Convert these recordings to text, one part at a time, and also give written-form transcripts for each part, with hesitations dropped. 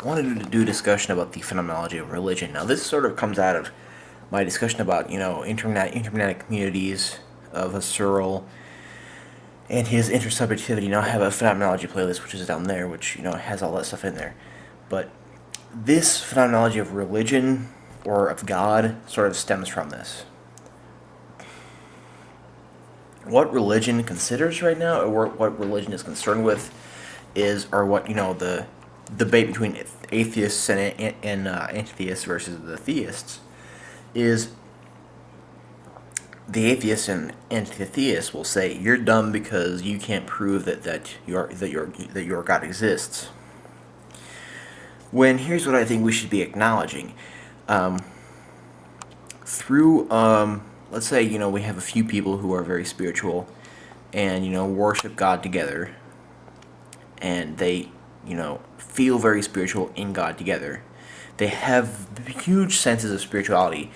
I wanted to do a discussion about the phenomenology of religion. Now, this sort of comes out of my discussion about, internet communities of Searle and his intersubjectivity. Now, I have a phenomenology playlist, which is down there, which, has all that stuff in there. But this phenomenology of religion or of God sort of stems from this. What religion considers right now, or what religion is concerned with, or what the debate between atheists and anti-theists versus the theists is. The atheists and anti-theists will say you're dumb because you can't prove that your God exists. When here's what I think we should be acknowledging. Through let's say we have a few people who are very spiritual and worship God together, and they feel very spiritual in God together. They have huge senses of spirituality,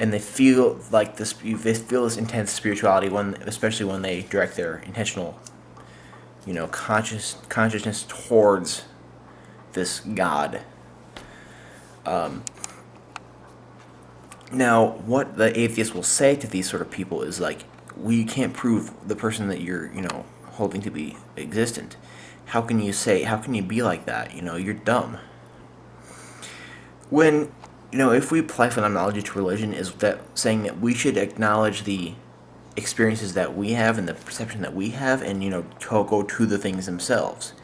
and they feel like this. They feel this intense spirituality especially when they direct their intentional, consciousness towards this God. Now, what the atheist will say to these sort of people is like, "We can't prove the person that you're, holding to be existent. How can you say? How can you be like that? You're dumb." When, if we apply phenomenology to religion, is that saying that we should acknowledge the experiences that we have and the perception that we have, and go to the things themselves,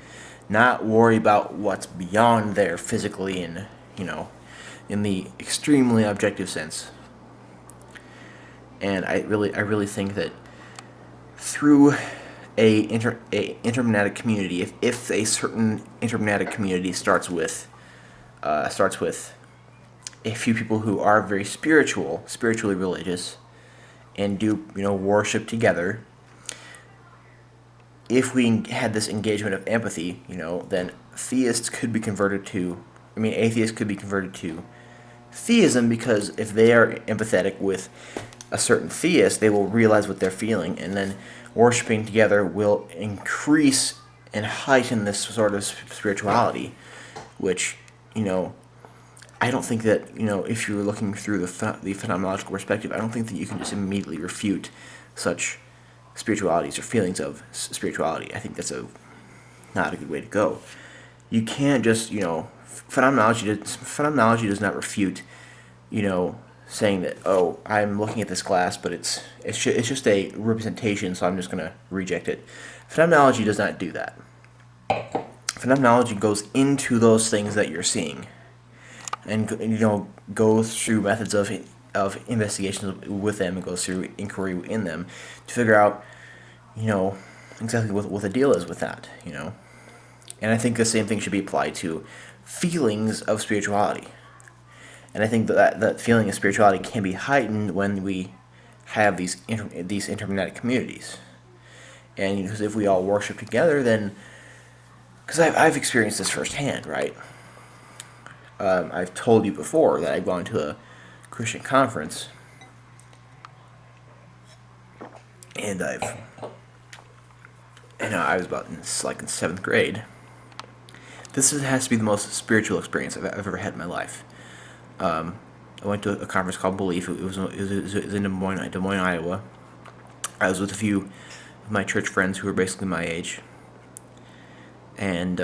not worry about what's beyond there physically and in the extremely objective sense. And I really think that through a intermagnetic community, if a certain intermagnetic community starts with a few people who are very spiritually religious, and do worship together, if we had this engagement of empathy, then atheists could be converted to theism, because if they are empathetic with a certain theist, they will realize what they're feeling, and then worshiping together will increase and heighten this sort of spirituality, which, I don't think that, if you're looking through the phenomenological perspective, I don't think that you can just immediately refute such spiritualities or feelings of spirituality. I think that's not a good way to go. You can't just, phenomenology does not refute, saying that, oh, I'm looking at this glass, but it's just a representation, so I'm just going to reject it. Phenomenology does not do that. Phenomenology goes into those things that you're seeing, and goes through methods of investigation with them, and goes through inquiry in them to figure out, exactly what the deal is with that, And I think the same thing should be applied to feelings of spirituality. And I think that feeling of spirituality can be heightened when we have these intermagnetic communities. And because if we all worship together, then, because I've experienced this firsthand, right? I've told you before that I've gone to a Christian conference, and I was about in 7th grade. This has to be the most spiritual experience I've ever had in my life. I went to a conference called Belief. It was in Des Moines, Iowa. I was with a few of my church friends who were basically my age. And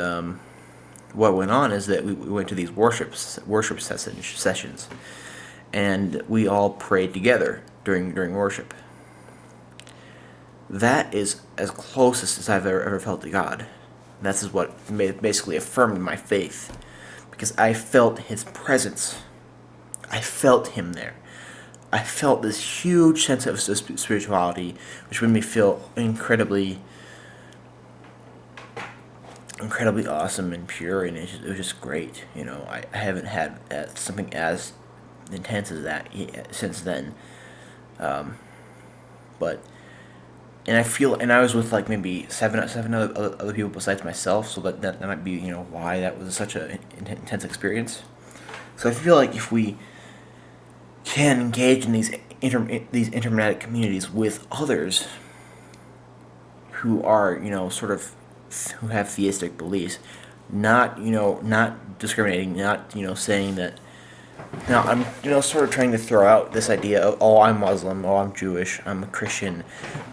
what went on is that we went to these worship sessions, and we all prayed together during worship. That is as closest as I've ever felt to God. That's what basically affirmed my faith, because I felt His presence. I felt Him there. I felt this huge sense of spirituality, which made me feel incredibly awesome and pure, and it was just great. I haven't had something as intense as that since then. But and I was with maybe seven other people besides myself, so that might be why that was such an intense experience. So I feel like if we can engage in these intermagnetic communities with others who are who have theistic beliefs, not discriminating, not saying that. Now I'm sort of trying to throw out this idea of, oh, I'm Muslim, oh, I'm Jewish, I'm a Christian,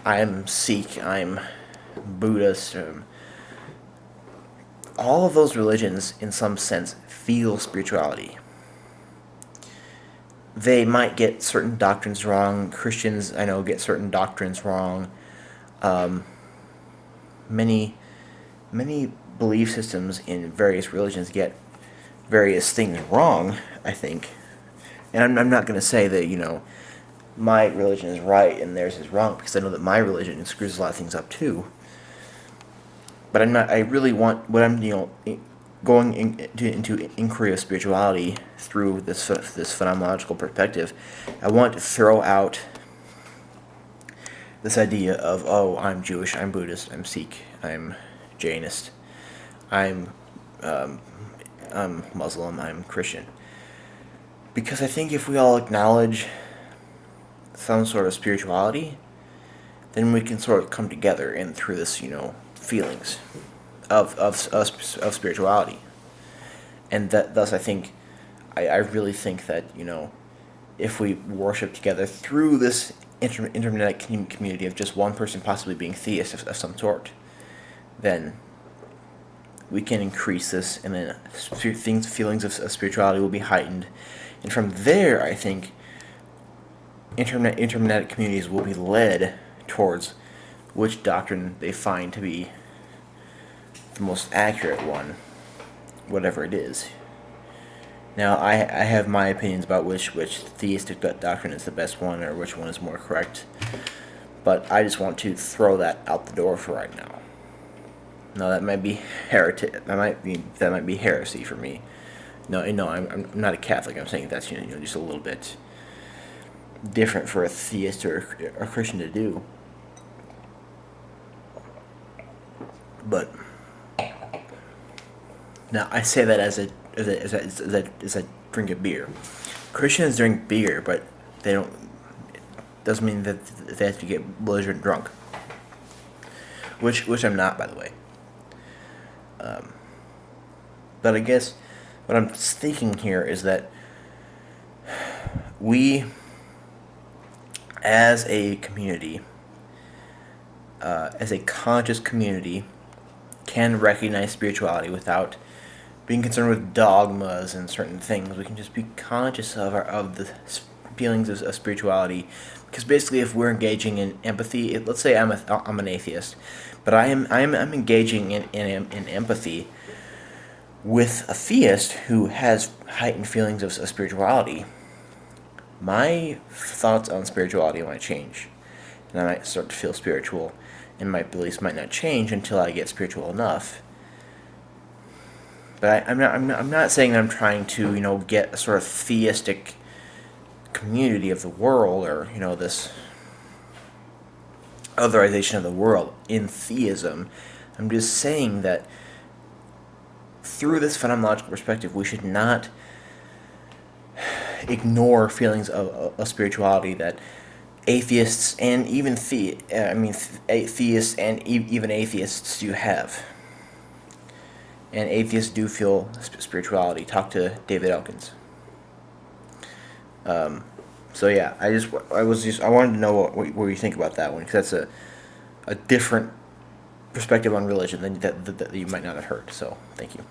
I'm Sikh, I'm Buddhist. All of those religions, in some sense, feel spirituality. They might get certain doctrines wrong. Christians, I know, get certain doctrines wrong. Um, many many belief systems in various religions get various things wrong, I think. And I'm not going to say that, my religion is right and theirs is wrong, because I know that my religion screws a lot of things up too. But I really want, what I'm, going into inquiry of spirituality through this phenomenological perspective, I want to throw out this idea of, oh, I'm Jewish, I'm Buddhist, I'm Sikh, I'm Jainist, I'm Muslim, I'm Christian. Because I think if we all acknowledge some sort of spirituality, then we can sort of come together and through this, feelings of spirituality. And that thus I think, I really think that, if we worship together through this internet community of just one person possibly being theist of some sort, then we can increase this, and then feelings of spirituality will be heightened. And from there, I think internet communities will be led towards which doctrine they find to be the most accurate one, whatever it is. Now, I have my opinions about which theistic doctrine is the best one, or which one is more correct, but I just want to throw that out the door for right now. Now, that might be heretic. That might be heresy for me. No, I'm not a Catholic. I'm saying that's just a little bit different for a theist or a Christian to do. But now I say that as I drink a beer. Christians drink beer, but they don't. Doesn't mean that they have to get belligerent drunk. Which I'm not, by the way. But I guess what I'm thinking here is that we, as a community, as a conscious community, can recognize spirituality without being concerned with dogmas and certain things. We can just be conscious of the feelings of spirituality, because basically, if we're engaging in empathy, let's say I'm an atheist, but I'm engaging in empathy with a theist who has heightened feelings of spirituality. My thoughts on spirituality might change, and I might start to feel spiritual, and my beliefs might not change until I get spiritual enough. But I'm not saying that I'm trying to get a sort of theistic community of the world, or this otherization of the world in theism. I'm just saying that through this phenomenological perspective, we should not ignore feelings of spirituality that atheists and even theists and even atheists do have. And atheists do feel spirituality. Talk to David Elkins. So yeah, I wanted to know what you think about that one, because that's a different perspective on religion that you might not have heard. So thank you.